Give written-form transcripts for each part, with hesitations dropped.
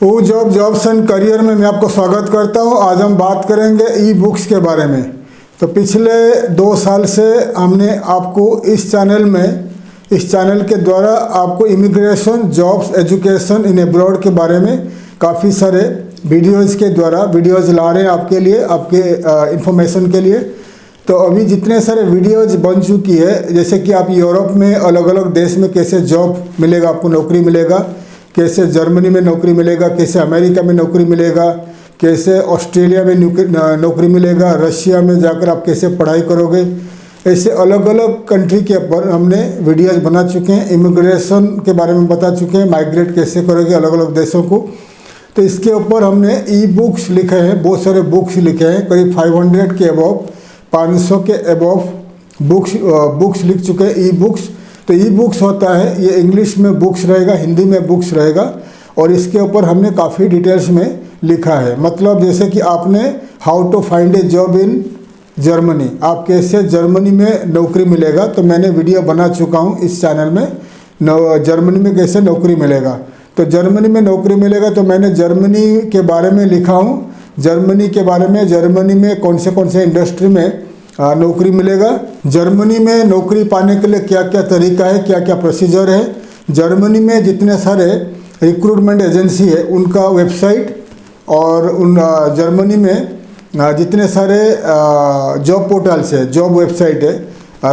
O jobs and career में मैं आपको स्वागत करता हूं। आज हम बात करेंगे ई बुक्स के बारे में। तो पिछले 2 साल से हमने आपको इस चैनल के द्वारा आपको immigration, jobs, education in abroad के बारे में काफ़ी सारे वीडियोज़ ला रहे हैं आपके लिए, आपके इंफॉर्मेशन के लिए। तो अभी जितने सारे वीडियोज़ बन चुकी है, जैसे कि आप यूरोप में अलग अलग देश में कैसे जॉब मिलेगा, आपको नौकरी मिलेगा, कैसे जर्मनी में नौकरी मिलेगा, कैसे अमेरिका में नौकरी मिलेगा, कैसे ऑस्ट्रेलिया में नौकरी मिलेगा, रशिया में जाकर आप कैसे पढ़ाई करोगे, ऐसे अलग अलग कंट्री के ऊपर हमने वीडियोज़ बना चुके हैं। इमिग्रेशन के बारे में बता चुके हैं, माइग्रेट कैसे करोगे अलग अलग देशों को। तो इसके ऊपर हमने ई बुक्स लिखे हैं, बहुत सारे बुक्स लिखे हैं, करीब 500 के अबव, 500 के अबव बुक्स लिख चुके हैं, ई बुक्स। तो ई बुक्स होता है, ये इंग्लिश में बुक्स रहेगा, हिंदी में बुक्स रहेगा, और इसके ऊपर हमने काफ़ी डिटेल्स में लिखा है। मतलब जैसे कि आपने how to find a job in Germany, आप कैसे जर्मनी में नौकरी मिलेगा, तो मैंने वीडियो बना चुका हूँ इस चैनल में। जर्मनी में कैसे नौकरी मिलेगा, तो जर्मनी में नौकरी मिलेगा तो मैंने जर्मनी के बारे में लिखा हूँ। जर्मनी के बारे में, जर्मनी में कौन से इंडस्ट्री में नौकरी मिलेगा, जर्मनी में नौकरी पाने के लिए क्या क्या तरीका है, क्या क्या प्रोसीजर है, जर्मनी में जितने सारे रिक्रूटमेंट एजेंसी है उनका वेबसाइट, और उन जर्मनी में जितने सारे जॉब पोर्टल्स है, जॉब वेबसाइट है,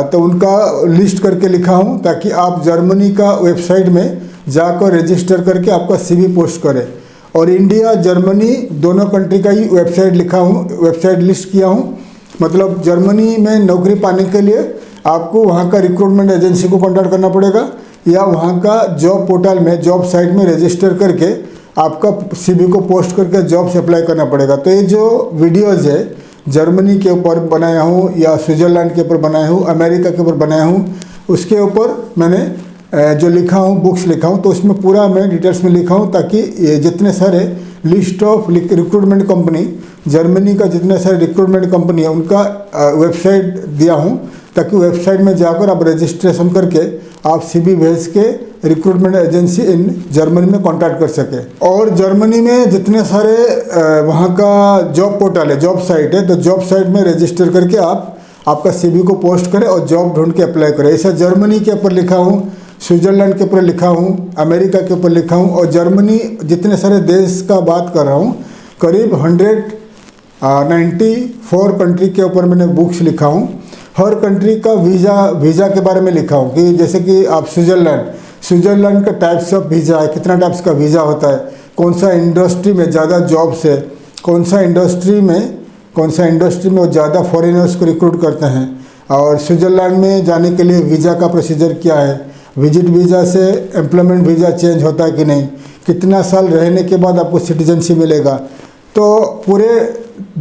तो उनका लिस्ट करके लिखा हूँ, ताकि आप जर्मनी का वेबसाइट में जाकर रजिस्टर करके आपका CV पोस्ट करें। और इंडिया, जर्मनी दोनों कंट्री का ही वेबसाइट लिखा हूँ, वेबसाइट लिस्ट किया हूँ। मतलब जर्मनी में नौकरी पाने के लिए आपको वहाँ का रिक्रूटमेंट एजेंसी को कॉन्टैक्ट करना पड़ेगा, या वहाँ का जॉब पोर्टल में, जॉब साइट में रजिस्टर करके आपका CV को पोस्ट करके जॉब से अप्लाई करना पड़ेगा। तो ये जो वीडियोज़ है जर्मनी के ऊपर बनाया हूँ, या स्विट्ज़रलैंड के ऊपर बनाया हूँ, अमेरिका के ऊपर बनाया हूँ, उसके ऊपर मैंने जो लिखा हूँ, बुक्स लिखा हूँ, तो उसमें पूरा मैं डिटेल्स में लिखा हूँ, ताकि ये जितने सारे list of recruitment company, Germany का जितने सारे रिक्रूटमेंट कंपनी है उनका वेबसाइट दिया हूँ, ताकि वेबसाइट में जाकर आप रजिस्ट्रेशन करके आप CV भेज के रिक्रूटमेंट एजेंसी इन जर्मनी में कांटेक्ट कर सके। और जर्मनी में जितने सारे वहाँ का जॉब पोर्टल है, जॉब साइट है, तो जॉब साइट में रजिस्टर करके आप आपका CV को पोस्ट करें और जॉब ढूंढ के अप्लाई करें। ऐसा जर्मनी के ऊपर लिखा हूँ, स्विट्ज़रलैंड के ऊपर लिखा हूँ, अमेरिका के ऊपर लिखा हूँ, और जर्मनी जितने सारे देश का बात कर रहा हूँ, करीब 194 कंट्री के ऊपर मैंने बुक्स लिखा हूँ। हर कंट्री का वीज़ा के बारे में लिखा हूँ, कि जैसे कि आप स्विट्ज़रलैंड का टाइप्स ऑफ वीज़ा है, कितना टाइप्स का वीज़ा होता है, कौन सा इंडस्ट्री में ज़्यादा जॉब्स है, कौन सा इंडस्ट्री में वो ज़्यादा फॉरेनर्स को रिक्रूट करते हैं, और स्विट्ज़रलैंड में जाने के लिए वीज़ा का प्रोसीजर क्या है, विजिट वीज़ा से एम्प्लॉयमेंट वीज़ा चेंज होता है कि नहीं, कितना साल रहने के बाद आपको सिटीजनशिप मिलेगा। तो पूरे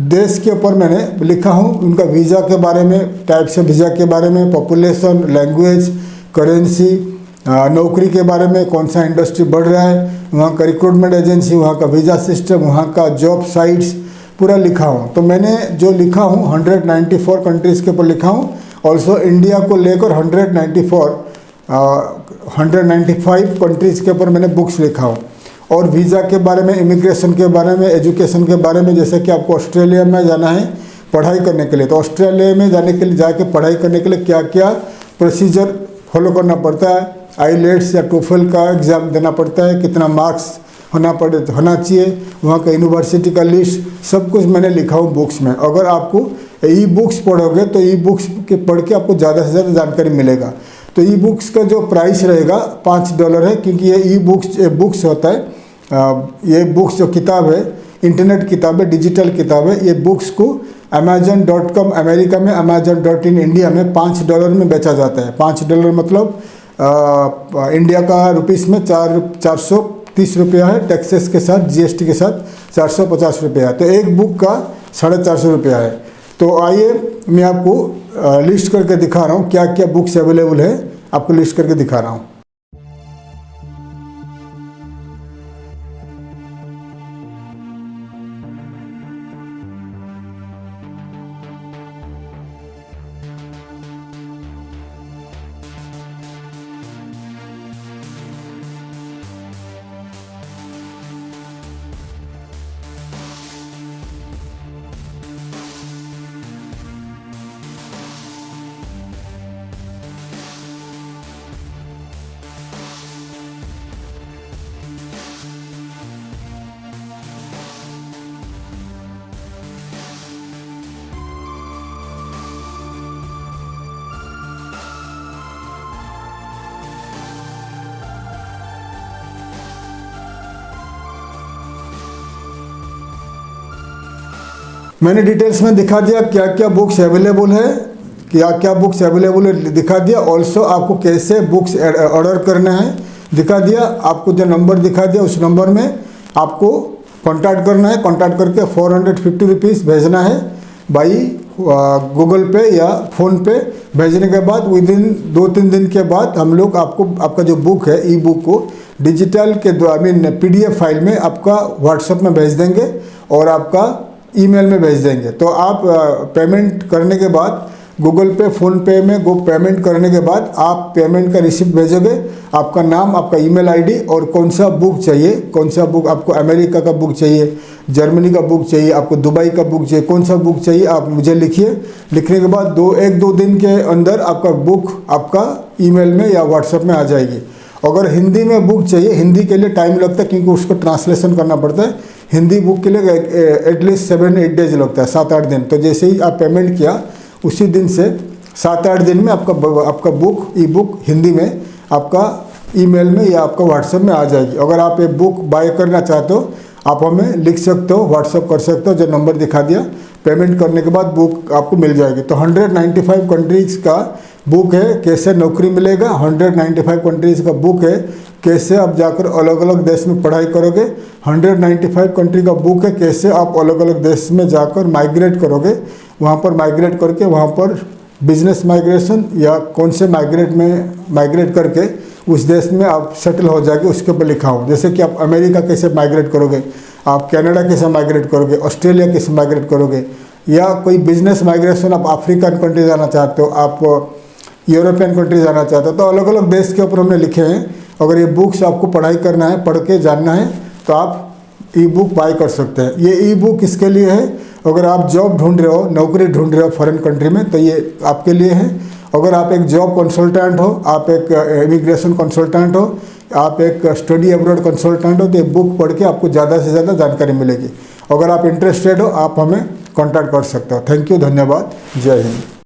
देश के ऊपर मैंने लिखा हूँ, उनका वीज़ा के बारे में, टाइप्स ऑफ वीज़ा के बारे में, पॉपुलेशन, लैंग्वेज, करेंसी, नौकरी के बारे में, कौन सा इंडस्ट्री बढ़ रहा है, वहाँ का रिक्रूटमेंट एजेंसी, वहाँ का वीज़ा सिस्टम, वहाँ का जॉब साइट्स पूरा लिखा हूँ। तो मैंने जो लिखा हूँ 194 कंट्रीज़ के ऊपर लिखा हूँ। ऑल्सो इंडिया को लेकर 195 कंट्रीज़ के ऊपर मैंने बुक्स लिखा हूँ। और वीज़ा के बारे में, इमिग्रेशन के बारे में, एजुकेशन के बारे में, जैसे कि आपको ऑस्ट्रेलिया में जाना है पढ़ाई करने के लिए, तो ऑस्ट्रेलिया में जाने के लिए, जाके पढ़ाई करने के लिए क्या क्या प्रोसीजर फॉलो करना पड़ता है, IELTS या TOEFL का एग्ज़ाम देना पड़ता है, कितना मार्क्स होना चाहिए, वहाँ का यूनिवर्सिटी का लिस्ट, सब कुछ मैंने लिखा हूँ बुक्स में। अगर आपको ई बुक्स पढ़ोगे तो ई बुक्स के पढ़ के आपको ज़्यादा से ज़्यादा जानकारी मिलेगा। तो ई बुक्स का जो प्राइस रहेगा $5 है, क्योंकि ये ई बुक्स होता है, ये बुक्स जो किताब है, इंटरनेट किताब है, डिजिटल किताब है। ये बुक्स को Amazon.com अमेरिका में, Amazon.in इंडिया में $5 में बेचा जाता है। $5 मतलब इंडिया का रुपीस में 430 रुपया है, टैक्सेस के साथ, GST के साथ 450 रुपया है। तो एक बुक का 450 रुपया है। तो आइए मैं आपको लिस्ट करके दिखा रहा हूँ क्या क्या बुक्स अवेलेबल है, आपको लिस्ट करके दिखा रहा हूँ। मैंने डिटेल्स में दिखा दिया क्या क्या बुक्स अवेलेबल है, क्या क्या बुक्स अवेलेबल है दिखा दिया। ऑल्सो आपको कैसे बुक्स ऑर्डर करना है दिखा दिया। आपको जो नंबर दिखा दिया उस नंबर में आपको कांटेक्ट करना है। कांटेक्ट करके 450 रुपीज़ भेजना है बाई गूगल पे या फ़ोन पे। भेजने के बाद विदिन 2-3 दिन के बाद हम लोग आपको आपका जो बुक है ई बुक को डिजिटल के द्वारा PDF फाइल में आपका व्हाट्सएप में भेज देंगे और आपका ईमेल में भेज देंगे। तो आप पेमेंट करने के बाद गूगल पे फ़ोन पे में पेमेंट करने के बाद आप पेमेंट का रिसिप्ट भेजोगे। आपका नाम, आपका ईमेल आईडी और कौन सा बुक चाहिए, कौन सा बुक आपको अमेरिका का बुक चाहिए, जर्मनी का बुक चाहिए, आपको दुबई का बुक चाहिए, कौन सा बुक चाहिए आप मुझे लिखिए। लिखने के बाद 1-2 दिन के अंदर आपका बुक आपका ईमेल में या व्हाट्सएप में आ जाएगी। अगर हिंदी में बुक चाहिए, हिंदी के लिए टाइम लगता है क्योंकि उसको ट्रांसलेशन करना पड़ता है। हिंदी बुक के लिए एटलीस्ट 7-8 डेज लगता है, 7-8 दिन। तो जैसे ही आप पेमेंट किया उसी दिन से 7-8 दिन में आपका बुक ई बुक हिंदी में आपका ईमेल में या आपका व्हाट्सएप में आ जाएगी। अगर आप ये बुक बाय करना चाहते हो आप हमें लिख सकते हो, व्हाट्सएप कर सकते हो, जो नंबर दिखा दिया। पेमेंट करने के बाद बुक आपको मिल जाएगी। तो 195 कंट्रीज़ का बुक है, कैसे नौकरी मिलेगा। 195 कंट्रीज़ का बुक है, कैसे आप जाकर अलग अलग देश में पढ़ाई करोगे। 195 कंट्री का बुक है, कैसे आप अलग अलग देश में जाकर माइग्रेट करोगे। वहाँ पर माइग्रेट करके वहाँ पर बिजनेस माइग्रेशन या कौन से माइग्रेट करके उस देश में आप सेटल हो जाएंगे, उसके ऊपर लिखा हो। जैसे कि आप अमेरिका कैसे माइग्रेट करोगे, आप कनाडा कैसे माइग्रेट करोगे, ऑस्ट्रेलिया कैसे माइग्रेट करोगे, या कोई बिजनेस माइग्रेशन आप अफ्रीकन कंट्री जाना चाहते हो, आप यूरोपियन कंट्री जाना चाहते हो। तो अलग अलग देश के ऊपर हमने लिखे हैं। अगर ये बुक्स आपको पढ़ाई करना है, पढ़ के जानना है तो आप ई बुक बाय कर सकते हैं। ये ई बुक किसके लिए है, अगर आप जॉब ढूंढ रहे हो, नौकरी ढूंढ रहे हो फॉरेन कंट्री में, तो ये आपके लिए है। अगर आप एक जॉब कंसल्टेंट हो, आप एक इमिग्रेशन कंसल्टेंट हो, आप एक स्टडी अब्रॉड कंसल्टेंट हो, तो ये बुक पढ़ के आपको ज़्यादा से ज़्यादा जानकारी मिलेगी। अगर आप इंटरेस्टेड हो आप हमें कॉन्टैक्ट कर सकते हो। थैंक यू, धन्यवाद, जय हिंद।